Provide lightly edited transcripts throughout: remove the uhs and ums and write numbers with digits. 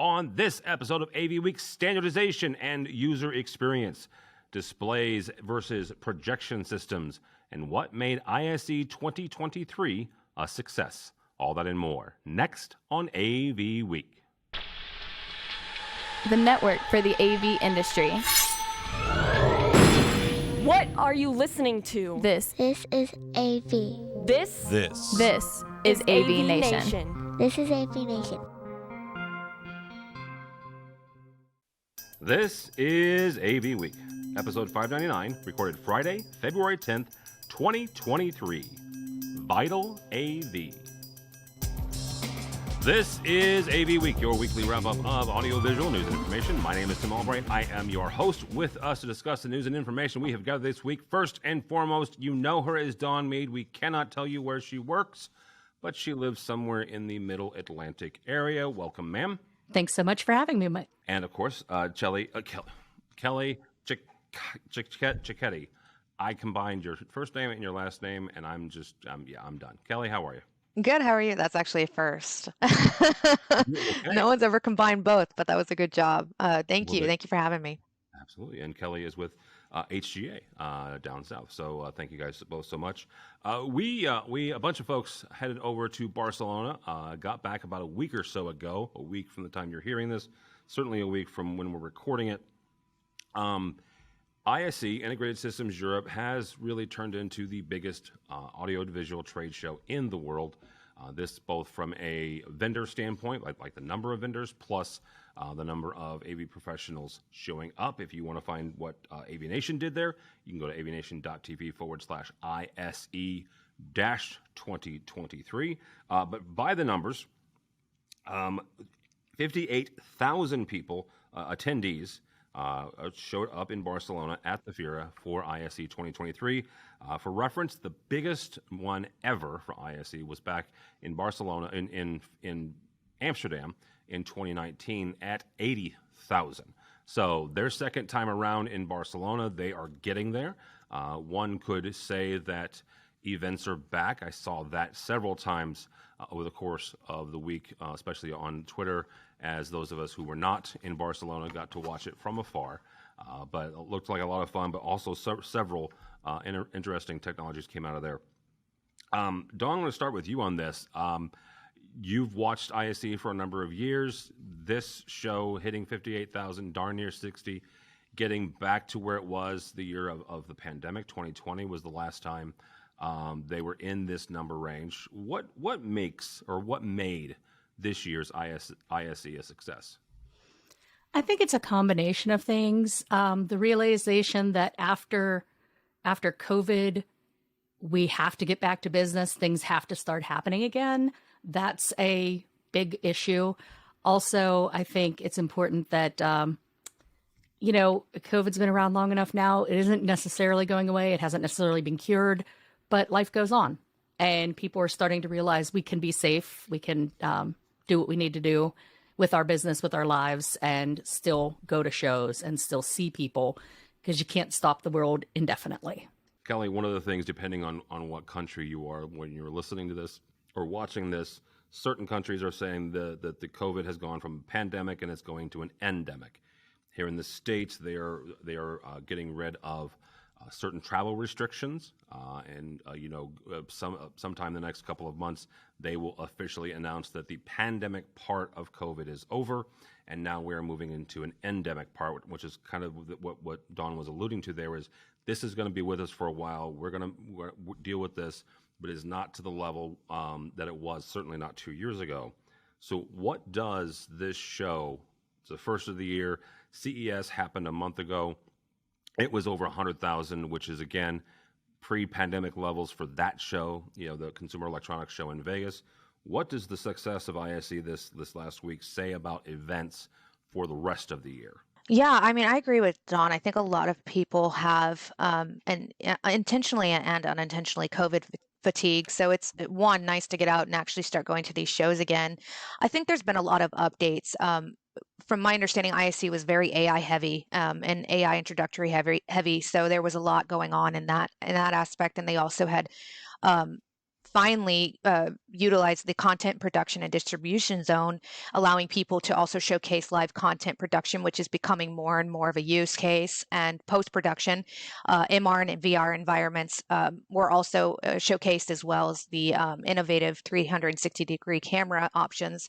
On this episode of AV Week, standardization and user experience, displays versus projection systems, and what made ISE 2023 a success. All that and more next on AV Week. The network for the AV industry. What are you listening to? This is AV. This is AVNation. This is AVNation. This is AV Week, episode 599, recorded Friday, February 10th, 2023. Vital AV. This is AV Week, your weekly wrap-up of audiovisual news and information. My name is Tim Albright. I am your host. With us to discuss the news and information we have gathered this week, first and foremost, you know her as Dawn Meade. We cannot tell you where she works, but she lives somewhere in the Middle Atlantic area. Welcome, ma'am. Thanks so much for having me, Mike. And of course, Kelly Ciccheti. I combined your first name and your last name, and I'm done. Kelly, how are you? Good. How are you? That's actually a first. Okay. No one's ever combined both, but that was a good job. Thank you. Thank you for having me. Absolutely. And Kelly is with HGA down south. So thank you guys both so much. We a bunch of folks headed over to Barcelona, got back about a week or so ago, a week from the time you're hearing this, certainly a week from when we're recording it. ISE, Integrated Systems Europe, has really turned into the biggest audiovisual trade show in the world. This both from a vendor standpoint, like the number of vendors, plus the number of AV professionals showing up. If you want to find what AVNation did there, you can go to avnation.tv/ISE-2023. But by the numbers, 58,000 people, attendees, showed up in Barcelona at the Fira for ISE 2023. For reference, the biggest one ever for ISE was back in Barcelona, in Amsterdam in 2019 at 80,000. So their second time around in Barcelona, they are getting there. One could say that events are back. I saw that several times over the course of the week, especially on Twitter, as those of us who were not in Barcelona got to watch it from afar. But it looked like a lot of fun, but also several interesting technologies came out of there. Dawn, I'm going to start with you on this. You've watched ISE for a number of years. This show hitting 58,000, darn near 60, getting back to where it was the year of the pandemic. 2020 was the last time they were in this number range. What made this year's ISE a success? I think it's a combination of things. The realization that after COVID, we have to get back to business. Things have to start happening again. That's a big issue. Also, I think it's important that, COVID's been around long enough now. It isn't necessarily going away. It hasn't necessarily been cured, but life goes on. And people are starting to realize we can be safe. We can do what we need to do with our business, with our lives, and still go to shows and still see people, because you can't stop the world indefinitely. Kelly, one of the things, depending on what country you are, when you're listening to this or watching this, certain countries are saying that the COVID has gone from pandemic and it's going to an endemic. Here in the States, they are getting rid of certain travel restrictions, and sometime in the next couple of months, they will officially announce that the pandemic part of COVID is over, and now we're moving into an endemic part, which is kind of what Dawn was alluding to there. Is this is going to be with us for a while? We're going to deal with this, but it's not to the level that it was, certainly not 2 years ago. So what does this show? It's the first of the year. CES happened a month ago. It was over 100,000, which is, again, pre-pandemic levels for that show, the Consumer Electronics Show in Vegas. What does the success of ISE this last week say about events for the rest of the year? Yeah, I mean, I agree with Dawn. I think a lot of people have, and intentionally and unintentionally, COVID fatigue. So it's nice to get out and actually start going to these shows again. I think there's been a lot of updates. From my understanding, ISE was very AI heavy and AI introductory heavy. So there was a lot going on in that aspect. And they also had finally utilized the content production and distribution zone, allowing people to also showcase live content production, which is becoming more and more of a use case, and post-production. MR and VR environments were also showcased, as well as the innovative 360-degree camera options,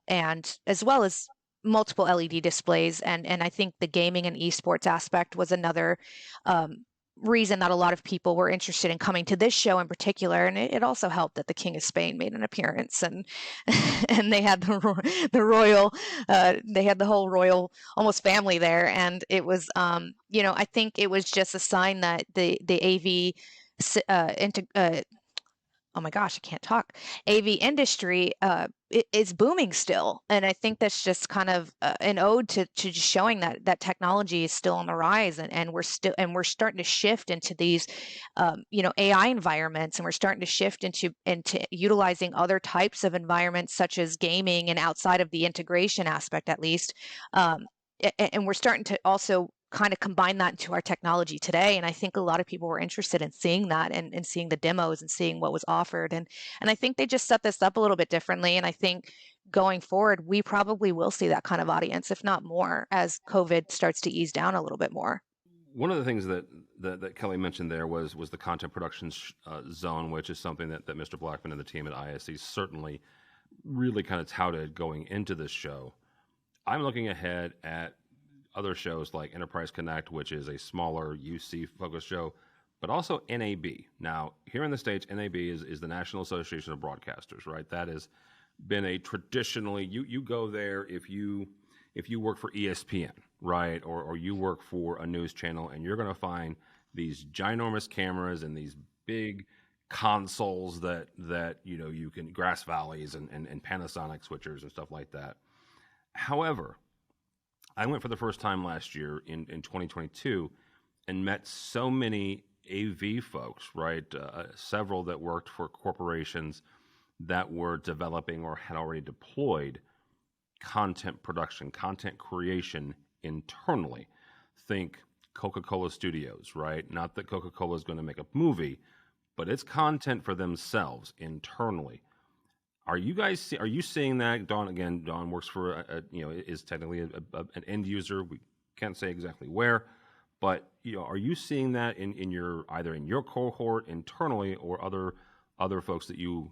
and as well as multiple LED displays. And I think the gaming and esports aspect was another reason that a lot of people were interested in coming to this show in particular. And it also helped that the King of Spain made an appearance, and and they had the royal, they had the whole royal almost family there. And it was, I think it was just a sign that the AV oh my gosh, I can't talk. AV industry is booming still, and I think that's just kind of an ode to just showing that technology is still on the rise, and we're starting to shift into these, AI environments, and we're starting to shift into utilizing other types of environments such as gaming and outside of the integration aspect, at least, and we're starting to also kind of combine that into our technology today. And I think a lot of people were interested in seeing that, and seeing the demos and seeing what was offered. And I think they just set this up a little bit differently. And I think going forward, we probably will see that kind of audience, if not more, as COVID starts to ease down a little bit more. One of the things that Kelly mentioned there was the content production zone, which is something that Mr. Blackman and the team at ISE certainly really kind of touted going into this show. I'm looking ahead at other shows like Enterprise Connect, which is a smaller UC focused show, but also NAB. Now, here in the States, NAB is the National Association of Broadcasters, right? That has been a traditionally, you go there if you work for ESPN, right? Or you work for a news channel, and you're going to find these ginormous cameras and these big consoles that you can, Grass Valleys and Panasonic switchers and stuff like that. However, I went for the first time last year in 2022 and met so many AV folks, right? Several that worked for corporations that were developing or had already deployed content production, content creation internally. Think Coca-Cola Studios, right? Not that Coca-Cola is going to make a movie, but it's content for themselves internally. Are you seeing that? Dawn works for is technically an end user. We can't say exactly where, but are you seeing that in your either in your cohort internally or other folks that you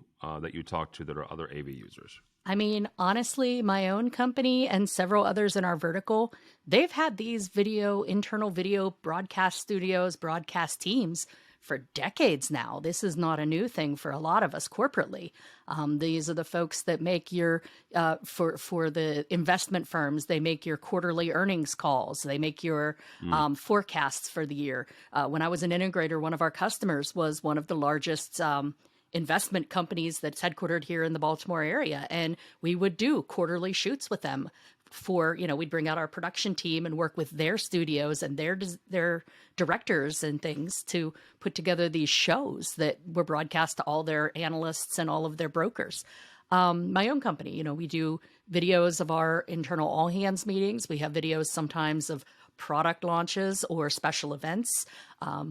talk to that are other AV users? I mean, honestly, my own company and several others in our vertical, they've had these internal video broadcast studios, broadcast teams for decades now. This is not a new thing for a lot of us corporately. These are the folks that make your, for the investment firms, they make your quarterly earnings calls. They make your forecasts for the year. When I was an integrator, one of our customers was one of the largest investment companies that's headquartered here in the Baltimore area. And we would do quarterly shoots with them for, we'd bring out our production team and work with their studios and their directors and things to put together these shows that were broadcast to all their analysts and all of their brokers. My own company, we do videos of our internal all hands meetings. We have videos sometimes of product launches or special events.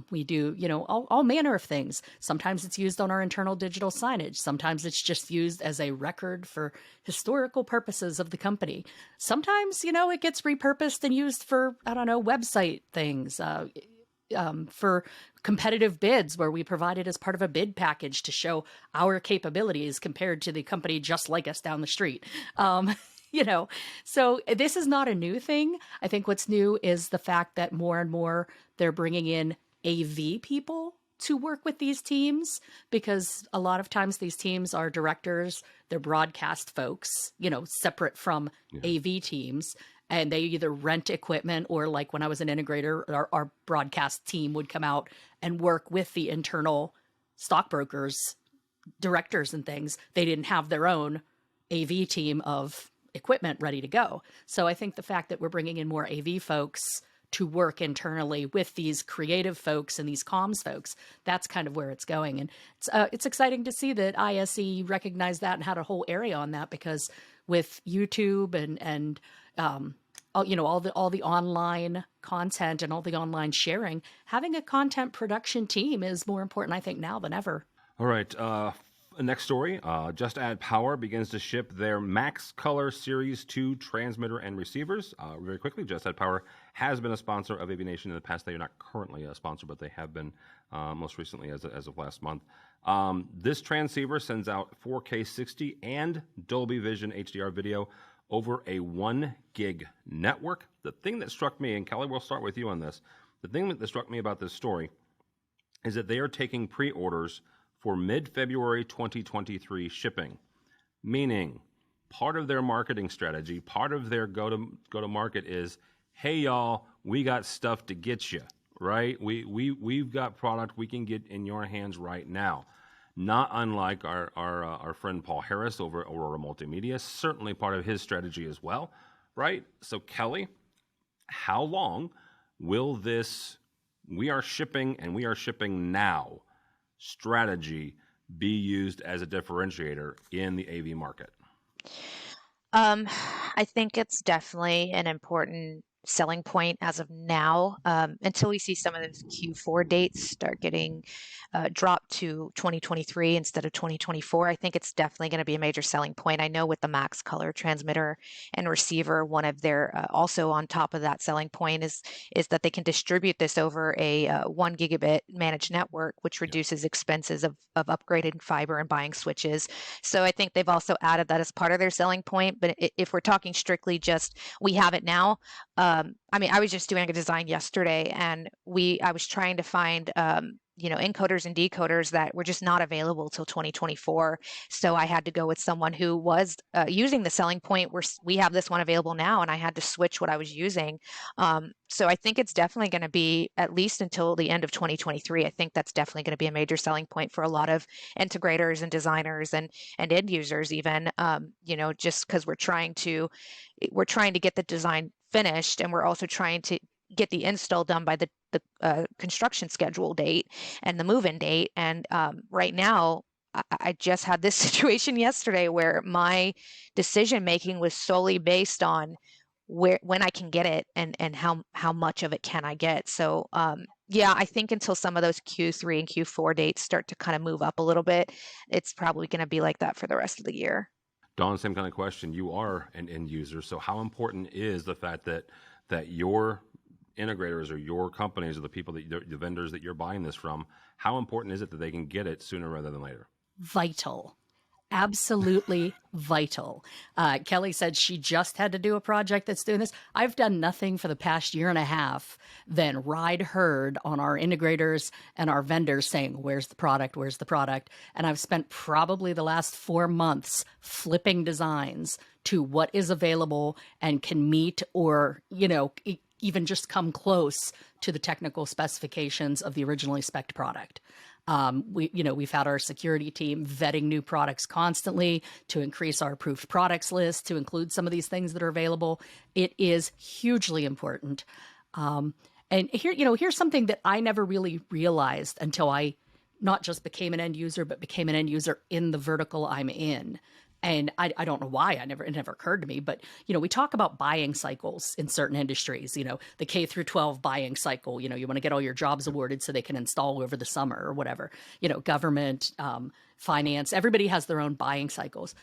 We do, all manner of things. Sometimes it's used on our internal digital signage. Sometimes it's just used as a record for historical purposes of the company. Sometimes, it gets repurposed and used for, website things, for competitive bids where we provide it as part of a bid package to show our capabilities compared to the company just like us down the street. So this is not a new thing. I think what's new is the fact that more and more they're bringing in AV people to work with these teams, because a lot of times these teams are directors, they're broadcast folks, separate from AV teams, and they either rent equipment or, like when I was an integrator, our broadcast team would come out and work with the internal stockbrokers, directors and things. They didn't have their own AV team of equipment ready to go. So I think the fact that we're bringing in more AV folks to work internally with these creative folks and these comms folks, that's kind of where it's going. And it's exciting to see that ISE recognized that and had a whole area on that, because with YouTube and all the online content and all the online sharing, having a content production team is more important, I think, now than ever. All right. Next story. Just Add Power begins to ship their MaxColor Series 2 transmitter and receivers. Very quickly, Just Add Power has been a sponsor of AVNation in the past. They are not currently a sponsor, but they have been most recently as of last month. This transceiver sends out 4K 60 and Dolby Vision HDR video over a 1 gig network. The thing that struck me, and Kelly, we'll start with you on this. The thing that struck me about this story is that they are taking pre-orders for mid-February 2023 shipping, meaning part of their marketing strategy, part of their go-to-market is, hey, y'all, we got stuff to get you, right? We've got product we can get in your hands right now. Not unlike our friend Paul Harris over at Aurora Multimedia, certainly part of his strategy as well, right? So Kelly, how long will this we are shipping and we are shipping now strategy be used as a differentiator in the AV market? I think it's definitely an important selling point as of now, until we see some of those Q4 dates start getting dropped to 2023 instead of 2024. I think it's definitely going to be a major selling point. I know with the MaxColor transmitter and receiver, one of their also on top of that selling point is that they can distribute this over a 1 gigabit managed network, which reduces expenses of upgrading fiber and buying switches. So I think they've also added that as part of their selling point. But if we're talking strictly just we have it now, I mean, I was just doing a design yesterday, and I was trying to find encoders and decoders that were just not available till 2024. So I had to go with someone who was using the selling point where we have this one available now, and I had to switch what I was using. So I think it's definitely going to be at least until the end of 2023. I think that's definitely going to be a major selling point for a lot of integrators and designers and end users even, just because we're trying to get the design finished, and we're also trying to get the install done by the construction schedule date and the move-in date. And right now, I just had this situation yesterday where my decision making was solely based on when I can get it and how much of it can I get. So yeah, I think until some of those Q3 and Q4 dates start to kind of move up a little bit, it's probably going to be like that for the rest of the year. Dawn, same kind of question. You are an end user, so how important is the fact that your integrators or your companies or the people the vendors that you're buying this from, how important is it that they can get it sooner rather than later? Vital. Absolutely vital. Kelly said she just had to do a project that's doing this. I've done nothing for the past year and a half than ride herd on our integrators and our vendors saying, where's the product? Where's the product? And I've spent probably the last 4 months flipping designs to what is available and can meet or, even just come close to the technical specifications of the originally spec'd product. We've had our security team vetting new products constantly to increase our approved products list, to include some of these things that are available. It is hugely important. And here's something that I never really realized until I not just became an end user, but became an end user in the vertical I'm in. And I don't know why it never occurred to me, but, we talk about buying cycles in certain industries, the K through 12 buying cycle, you want to get all your jobs awarded so they can install over the summer or whatever, government, finance, everybody has their own buying cycles.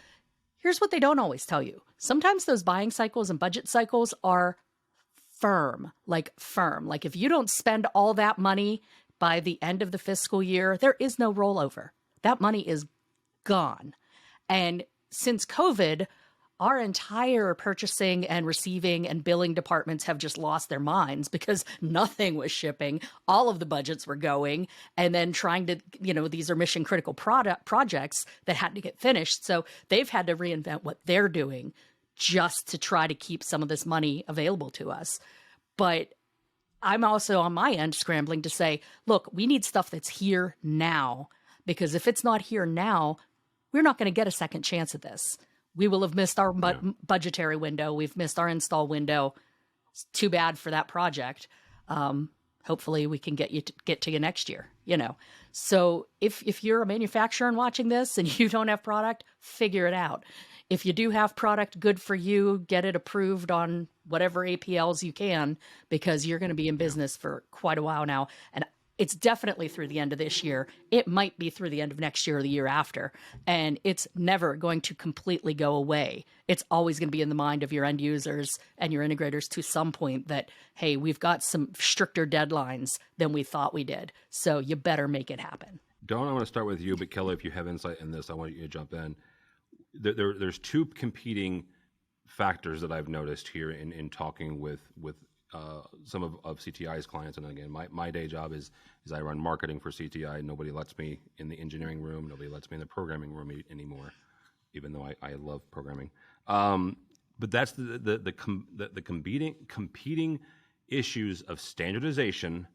Here's what they don't always tell you. Sometimes those buying cycles and budget cycles are firm. Like if you don't spend all that money by the end of the fiscal year, there is no rollover. That money is gone. And since COVID, our entire purchasing and receiving and billing departments have just lost their minds because nothing was shipping. All of the budgets were going, and then trying to, these are mission critical projects that had to get finished. So they've had to reinvent what they're doing just to try to keep some of this money available to us. But I'm also on my end scrambling to say, look, we need stuff that's here now, because if it's not here now, we're not going to get a second chance at this. We will have missed our budgetary window. We've missed our install window. It's too bad for that project. Hopefully we can get to you next year, So if you're a manufacturer and watching this and you don't have product, figure it out. If you do have product, good for you. Get it approved on whatever APLs you can, because you're going to be in business for quite a while now. And it's definitely through the end of this year. It might be through the end of next year or the year after. And it's never going to completely go away. It's always going to be in the mind of your end users and your integrators to some point that, hey, we've got some stricter deadlines than we thought we did. So you better make it happen. Dawn, I want to start with you, but Kelly, if you have insight in this, I want you to jump in. There's two competing factors that I've noticed here in talking with some of CTI's clients. And again, my day job is I run marketing for CTI. Nobody lets me in the engineering room. Nobody lets me in the programming room anymore, even though I love programming. But that's the competing issues of standardization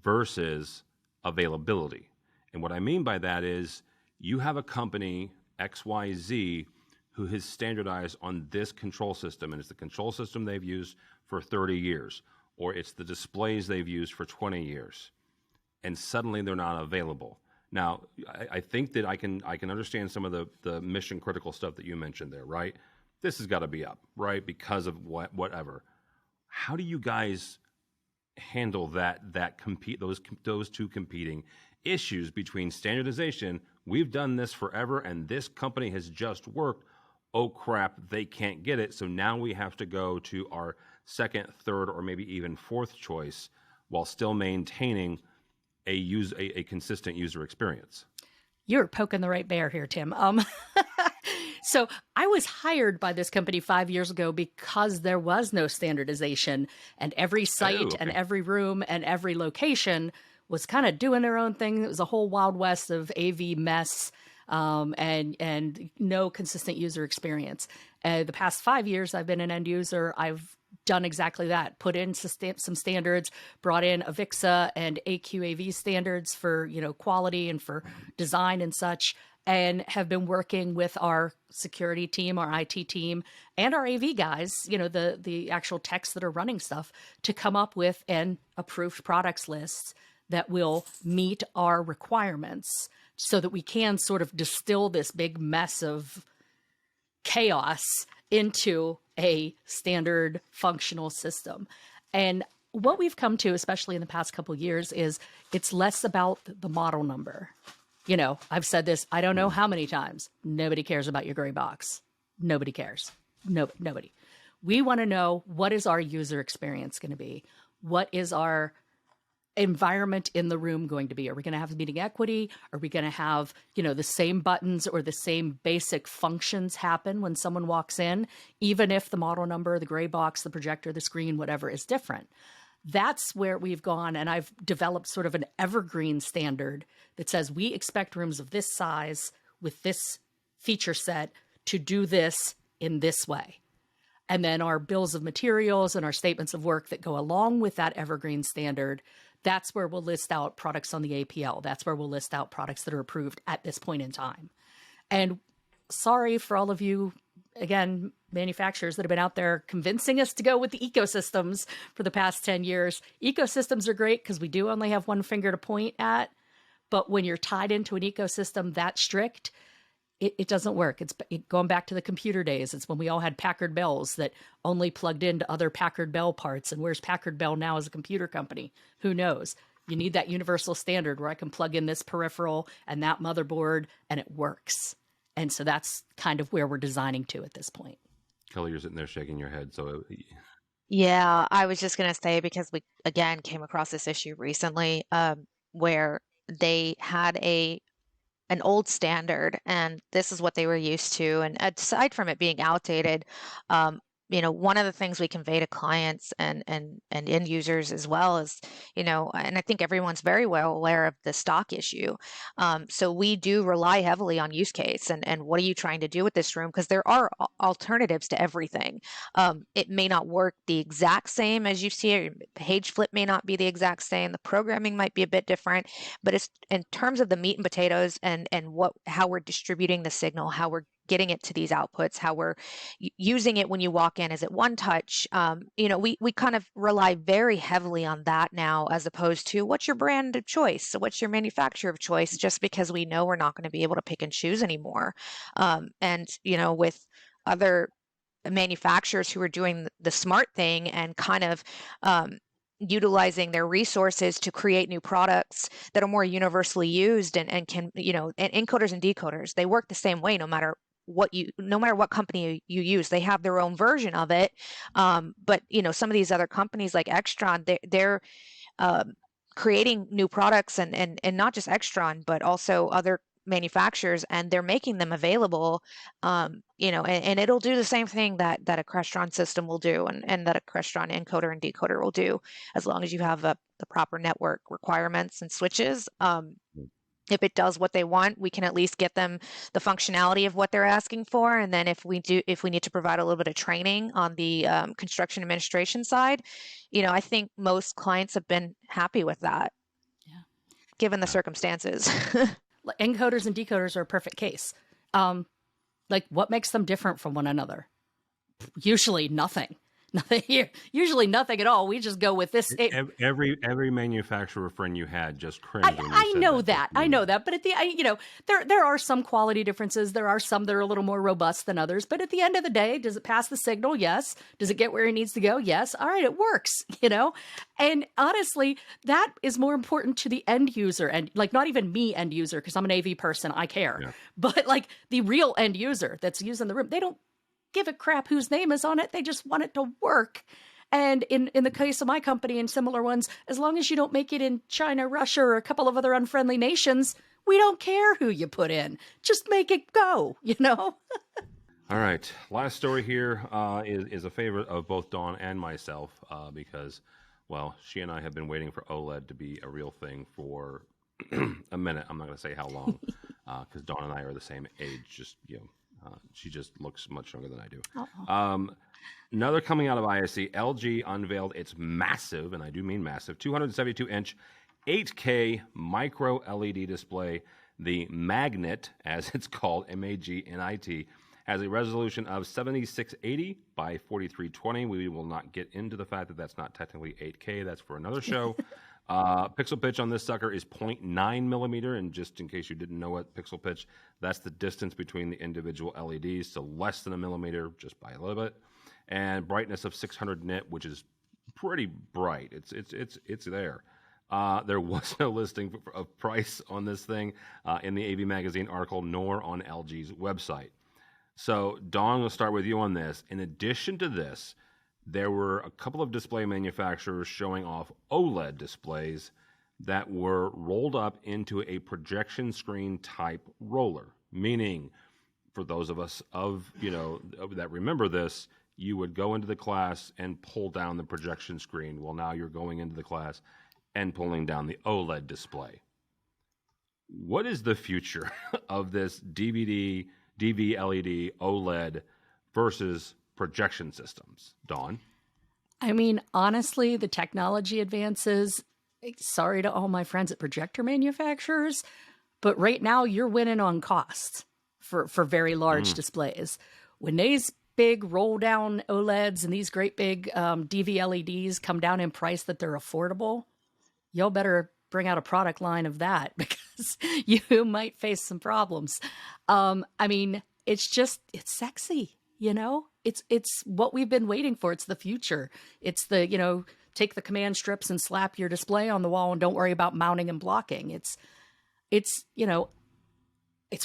versus availability. And what I mean by that is you have a company, XYZ, who has standardized on this control system, and it's the control system they've used for 30 years, or it's the displays they've used for 20 years, and suddenly they're not available. Now, I think that I can understand some of the mission critical stuff that you mentioned there, right? This has got to be up, right? Because of whatever. How do you guys handle those two competing issues between standardization? We've done this forever, and this company has just worked. Oh crap, they can't get it. So now we have to go to our second, third, or maybe even fourth choice while still maintaining a consistent user experience. You're poking the right bear here, Tim. So I was hired by this company 5 years ago because there was no standardization, and every site and every room and every location was kind of doing their own thing. It was a whole Wild West of AV mess. And no consistent user experience. The past 5 years I've been an end user, I've done exactly that. Put in some standards, brought in AVIXA and AQAV standards for quality and for design and such, and have been working with our security team, our IT team, and our AV guys, the actual techs that are running stuff, to come up with an approved products list that will meet our requirements, so that we can sort of distill this big mess of chaos into a standard functional system. And what we've come to, especially in the past couple of years, is it's less about the model number. I've said this, I don't know how many times. Nobody cares about your gray box. Nobody cares. Nobody. We want to know, what is our user experience going to be? What is our environment in the room going to be? Are we going to have meeting equity? Are we going to have, the same buttons or the same basic functions happen when someone walks in, even if the model number, the gray box, the projector, the screen, whatever is different? That's where we've gone, and I've developed sort of an evergreen standard that says we expect rooms of this size with this feature set to do this in this way. And then our bills of materials and our statements of work that go along with that evergreen standard, that's where we'll list out products on the APL. That's where we'll list out products that are approved at this point in time. And sorry for all of you, again, manufacturers that have been out there convincing us to go with the ecosystems for the past 10 years. Ecosystems are great because we do only have one finger to point at. But when you're tied into an ecosystem that strict, it doesn't work. It's going back to the computer days. It's when we all had Packard Bells that only plugged into other Packard Bell parts. And where's Packard Bell now as a computer company? Who knows? You need that universal standard where I can plug in this peripheral and that motherboard and it works. And so that's kind of where we're designing to at this point. Kelly, you're sitting there shaking your head. So Yeah, I was just going to say, because we, again, came across this issue recently where they had an old standard, and this is what they were used to. And aside from it being outdated, one of the things we convey to clients and end users as well is, and I think everyone's very well aware of the stock issue. So we do rely heavily on use case and what are you trying to do with this room? Because there are alternatives to everything. It may not work the exact same as you see it. Page flip may not be the exact same. The programming might be a bit different, but it's in terms of the meat and potatoes and how we're distributing the signal, how we're getting it to these outputs, how we're using it when you walk in. Is it one touch? We kind of rely very heavily on that now, as opposed to what's your brand of choice? So what's your manufacturer of choice? Just because we know we're not going to be able to pick and choose anymore. With other manufacturers who are doing the smart thing and kind of utilizing their resources to create new products that are more universally used and can, and encoders and decoders, they work the same way no matter what company you use. They have their own version of it. But some of these other companies like Extron, they're creating new products and not just Extron, but also other manufacturers, and they're making them available, and it'll do the same thing that a Crestron system will do, and that a Crestron encoder and decoder will do, as long as you have the proper network requirements and switches. If it does what they want, we can at least get them the functionality of what they're asking for. And then if we need to provide a little bit of training on the construction administration side, I think most clients have been happy with that, given the circumstances. Encoders and decoders are a perfect case. Like, what makes them different from one another? Usually nothing. Usually nothing at all. We just go with this. Every manufacturer friend you had just cringed. I know that. I know that. But at the, there are some quality differences. There are some that are a little more robust than others. But at the end of the day, does it pass the signal? Yes. Does it get where it needs to go? Yes. All right, it works. And honestly, that is more important to the end user, and like not even me, end user, because I'm an AV person. I care. Yeah. But like the real end user that's using the room, they don't give a crap whose name is on it. They just want it to work. And in the case of my company and similar ones, as long as you don't make it in China, Russia, or a couple of other unfriendly nations, we don't care who you put in. Just make it go, All right. Last story here is a favorite of both Dawn and myself because, well, she and I have been waiting for OLED to be a real thing for a minute. I'm not going to say how long because Dawn and I are the same age, just, she just looks much younger than I do. Another coming out of ISE, LG unveiled its massive, and I do mean massive, 272-inch 8K micro LED display. The Magnet, as it's called, MAGNIT, has a resolution of 7680 by 4320. We will not get into the fact that that's not technically 8K. That's for another show. Pixel pitch on this sucker is 0.9 millimeter, and just in case you didn't know what pixel pitch, that's the distance between the individual LEDs, so less than a millimeter, just by a little bit. And brightness of 600 nit, which is pretty bright. It's there. There was no listing of price on this thing in the AV Magazine article, nor on LG's website. So, Dawn, we'll start with you on this. In addition to this, there were a couple of display manufacturers showing off OLED displays that were rolled up into a projection screen type roller. Meaning, for those of us that remember this, you would go into the class and pull down the projection screen. Well, now you're going into the class and pulling down the OLED display. What is the future of this DVD, DV-LED, OLED versus projection systems, Dawn? I mean, honestly, the technology advances. Sorry to all my friends at projector manufacturers, but right now you're winning on costs for very large displays. When these big roll down OLEDs and these great big DV LEDs come down in price that they're affordable, y'all better bring out a product line of that because you might face some problems. I mean, it's sexy. It's what we've been waiting for. It's the future. It's the, take the command strips and slap your display on the wall and don't worry about mounting and blocking. It's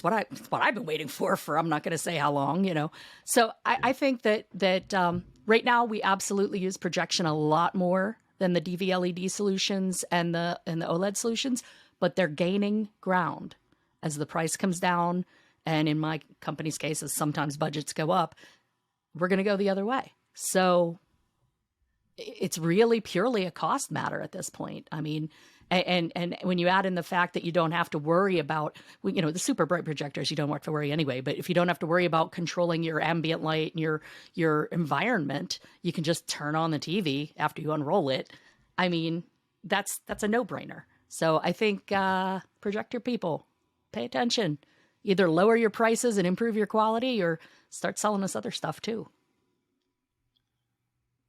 what I've been waiting for I'm not going to say how long, So I think that right now we absolutely use projection a lot more than the DV LED solutions and the OLED solutions, but they're gaining ground as the price comes down. And in my company's cases, sometimes budgets go up. We're going to go the other way. So it's really purely a cost matter at this point. I mean, and when you add in the fact that you don't have to worry about, the super bright projectors, you don't have to worry anyway. But if you don't have to worry about controlling your ambient light and your environment, you can just turn on the TV after you unroll it. I mean, that's a no-brainer. So I think projector people, pay attention. Either lower your prices and improve your quality or start selling us other stuff too.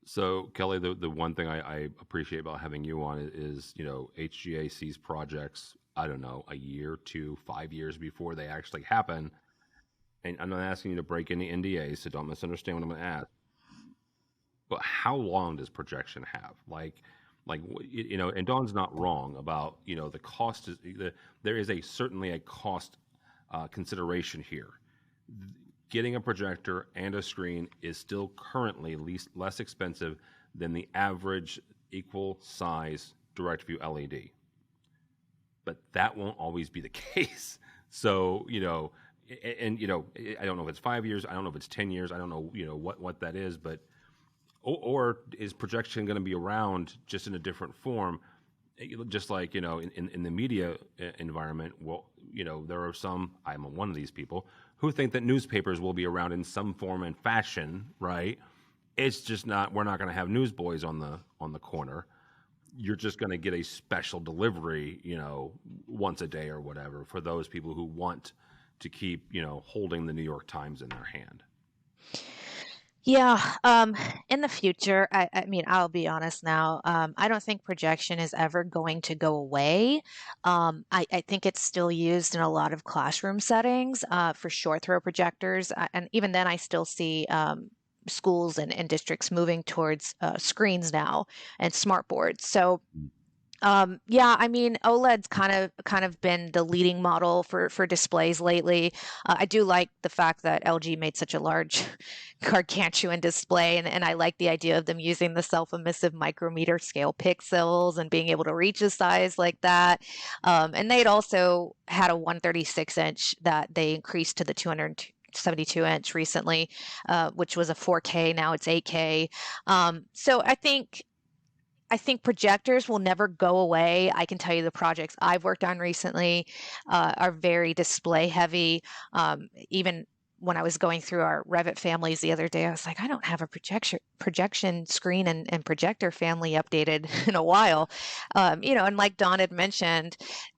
So, Kelly, the one thing I appreciate about having you on is, HGA sees projects, I don't know, a year, 2, 5 years before they actually happen. And I'm not asking you to break any NDAs, so don't misunderstand what I'm going to ask. But how long does projection have? Like, Like, and Dawn's not wrong about, the cost there is certainly a cost consideration here. Getting a projector and a screen is still currently less expensive than the average equal size direct view LED. But that won't always be the case. So, I don't know if it's 5 years, I don't know if it's 10 years, I don't know, what that is, but or is projection going to be around just in a different form? Just like, in the media environment, well, there are some, I'm one of these people, who think that newspapers will be around in some form and fashion, right? It's just not, we're not going to have newsboys on the corner. You're just going to get a special delivery, once a day or whatever for those people who want to keep, holding the New York Times in their hand. Yeah, in the future, I mean, I'll be honest now. I don't think projection is ever going to go away. I think it's still used in a lot of classroom settings for short throw projectors, and even then, I still see schools and districts moving towards screens now and smart boards. So. Yeah, I mean, OLED's kind of been the leading model for displays lately. I do like the fact that LG made such a large gargantuan display, and I like the idea of them using the self-emissive micrometer scale pixels and being able to reach a size like that. And they'd also had a 136 inch that they increased to the 272 inch recently, which was a 4K. Now it's 8K. So I think projectors will never go away. I can tell you the projects I've worked on recently are very display heavy. Even when I was going through our Revit families the other day, I was like, I don't have a projection screen and projector family updated in a while. And like Dawn had mentioned,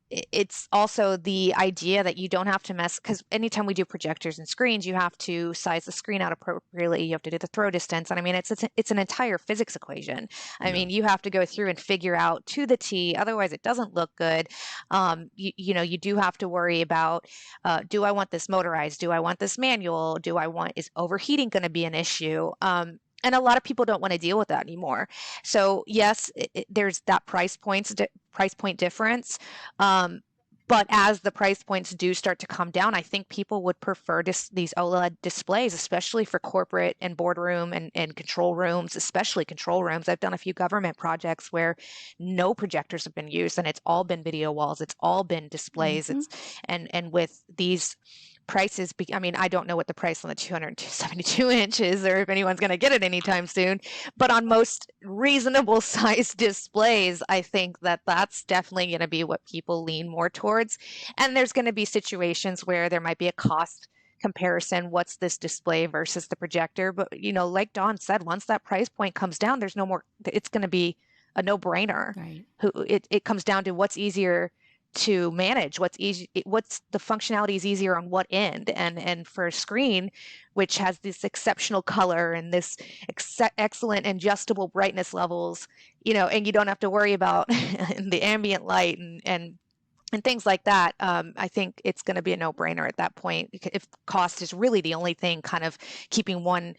it's also the idea that you don't have to mess, because anytime we do projectors and screens, you have to size the screen out appropriately. You have to do the throw distance. And I mean, it's an entire physics equation. I mean, you have to go through and figure out to the T, otherwise it doesn't look good. You do have to worry about, do I want this motorized? Do I want this manual? Is overheating going to be an issue? And a lot of people don't want to deal with that anymore. So yes, there's that price point difference. But as the price points do start to come down, I think people would prefer these OLED displays, especially for corporate and boardroom and control rooms, especially control rooms. I've done a few government projects where no projectors have been used, and it's all been video walls. It's all been displays. And with these prices, I mean, I don't know what the price on the 272 inch is, or if anyone's going to get it anytime soon, but on most reasonable sized displays, I think that that's definitely going to be what people lean more towards. And there's going to be situations where there might be a cost comparison. What's this display versus the projector? But, like Dawn said, once that price point comes down, there's no more, it's going to be a no-brainer. Right. It comes down to what's easier to manage, what's the functionality is easier on what end, and for a screen which has this exceptional color and this excellent adjustable brightness levels, and you don't have to worry about the ambient light and things like that. I think it's going to be a no-brainer at that point, if cost is really the only thing kind of keeping one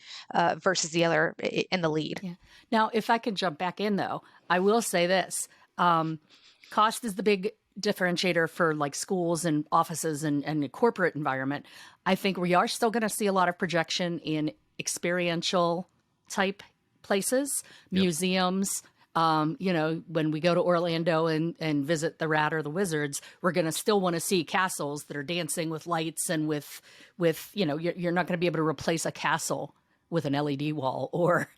versus the other in the lead. Yeah. Now, if I can jump back in though, I will say this: cost is the big differentiator for like schools and offices and the corporate environment. I think we are still going to see a lot of projection in experiential type places, museums. When we go to Orlando and visit the Rat or the Wizards, we're going to still want to see castles that are dancing with lights and with you're not going to be able to replace a castle with an LED wall or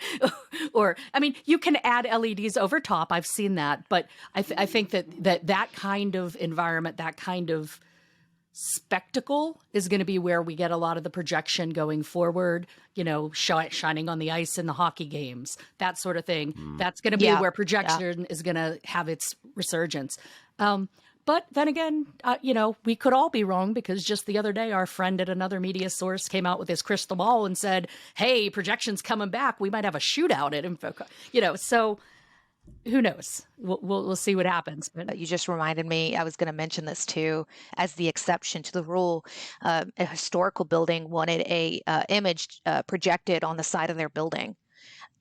I mean, you can add LEDs over top. I've seen that, but I think that kind of environment, that kind of spectacle is going to be where we get a lot of the projection going forward, shining on the ice in the hockey games, that sort of thing. That's going to be where projection is going to have its resurgence. But then again, we could all be wrong, because just the other day, our friend at another media source came out with his crystal ball and said, hey, projection's coming back. We might have a shootout at InfoCo, so who knows? We'll see what happens. But you just reminded me, I was going to mention this too, as the exception to the rule. A historical building wanted a image projected on the side of their building.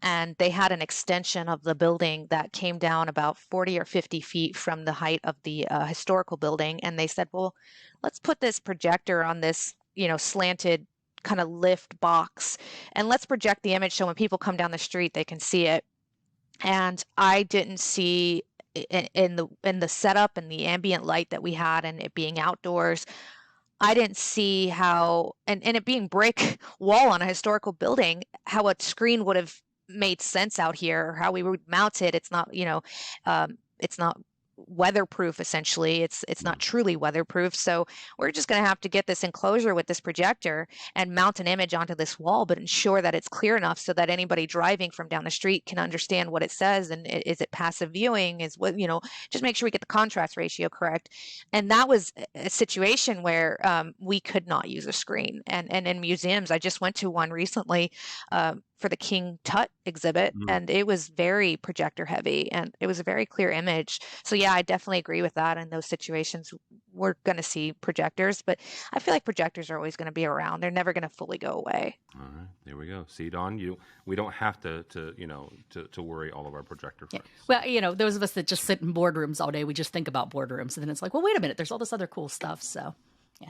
and they had an extension of the building that came down about 40 or 50 feet from the height of the historical building. And they said, well, let's put this projector on this, slanted kind of lift box, and let's project the image so when people come down the street, they can see it. And I didn't see in the setup and the ambient light that we had and it being outdoors, I didn't see how, and it being brick wall on a historical building, how a screen would have made sense out here, or how we would mount it. It's not, it's not weatherproof. Essentially, it's not truly weatherproof. So we're just going to have to get this enclosure with this projector and mount an image onto this wall, but ensure that it's clear enough so that anybody driving from down the street can understand what it says. And is it passive viewing? Is what, just make sure we get the contrast ratio correct. And that was a situation where we could not use a screen. And in museums, I just went to one recently for the King Tut exhibit, and it was very projector heavy, and it was a very clear image. So yeah, I definitely agree with that. In those situations, we're going to see projectors, but I feel like projectors are always going to be around. They're never going to fully go away. All right, there we go. See, Dawn, we don't have to worry all of our projector friends. Yeah. Well, those of us that just sit in boardrooms all day, we just think about boardrooms, and then it's like, well, wait a minute, there's all this other cool stuff. So yeah,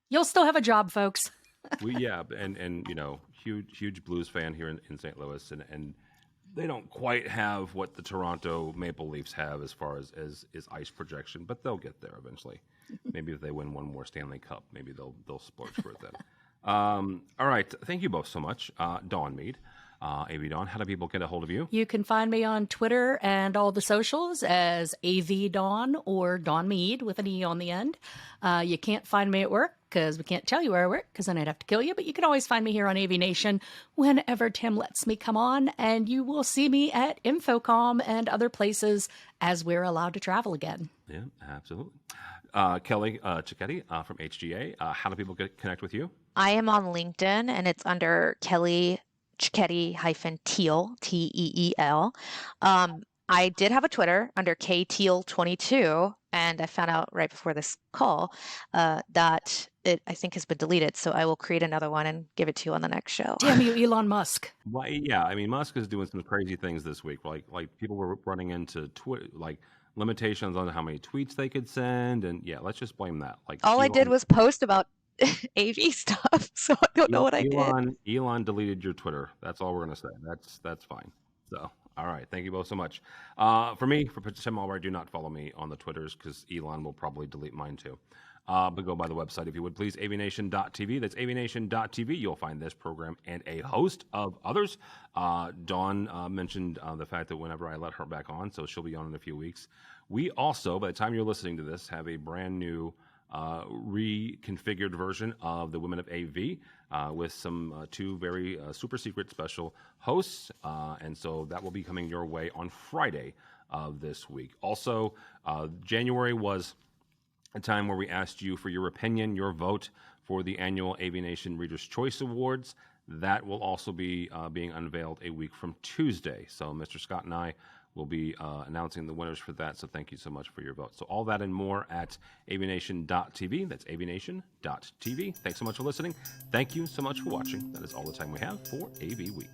you'll still have a job, folks. And huge blues fan here in St. Louis, and they don't quite have what the Toronto Maple Leafs have as far as ice projection, but they'll get there eventually. Maybe if they win one more Stanley Cup, maybe they'll splurge for it then. All right, thank you both so much, Dawn Meade. AV Dawn, how do people get a hold of you? You can find me on Twitter and all the socials as AV Dawn or Dawn Meade with an E on the end. You can't find me at work because we can't tell you where I work because then I'd have to kill you. But you can always find me here on AVNation whenever Tim lets me come on. And you will see me at Infocom and other places as we're allowed to travel again. Yeah, absolutely. Kelly Ciccheti from HGA, how do people connect with you? I am on LinkedIn, and it's under Kelly Ciccheti-Teel, Teel. I did have a Twitter under KTeel22, and I found out right before this call that it, I think, has been deleted. So I will create another one and give it to you on the next show. Damn you, Elon Musk. Well, yeah, I mean, Musk is doing some crazy things this week. Like people were running into limitations on how many tweets they could send, and yeah, let's just blame that. All I did was post about AV stuff, so I don't know what I did. Elon deleted your Twitter. That's all we're gonna say. That's fine. So, all right, thank you both so much. For Tim Albright, do not follow me on the Twitters because Elon will probably delete mine too. But go by the website if you would please, avnation.tv. That's avnation.tv. You'll find this program and a host of others. Dawn mentioned the fact that whenever I let her back on, so she'll be on in a few weeks. We also, by the time you're listening to this, have a brand new reconfigured version of the Women of AV with some two very super secret special hosts. And so that will be coming your way on Friday of this week. Also, January was a time where we asked you for your opinion, your vote for the annual AVNation Reader's Choice Awards. That will also be being unveiled a week from Tuesday. So Mr. Scott and I will be announcing the winners for that. So thank you so much for your vote. So all that and more at avnation.tv. That's avnation.tv. Thanks so much for listening. Thank you so much for watching. That is all the time we have for AV Week.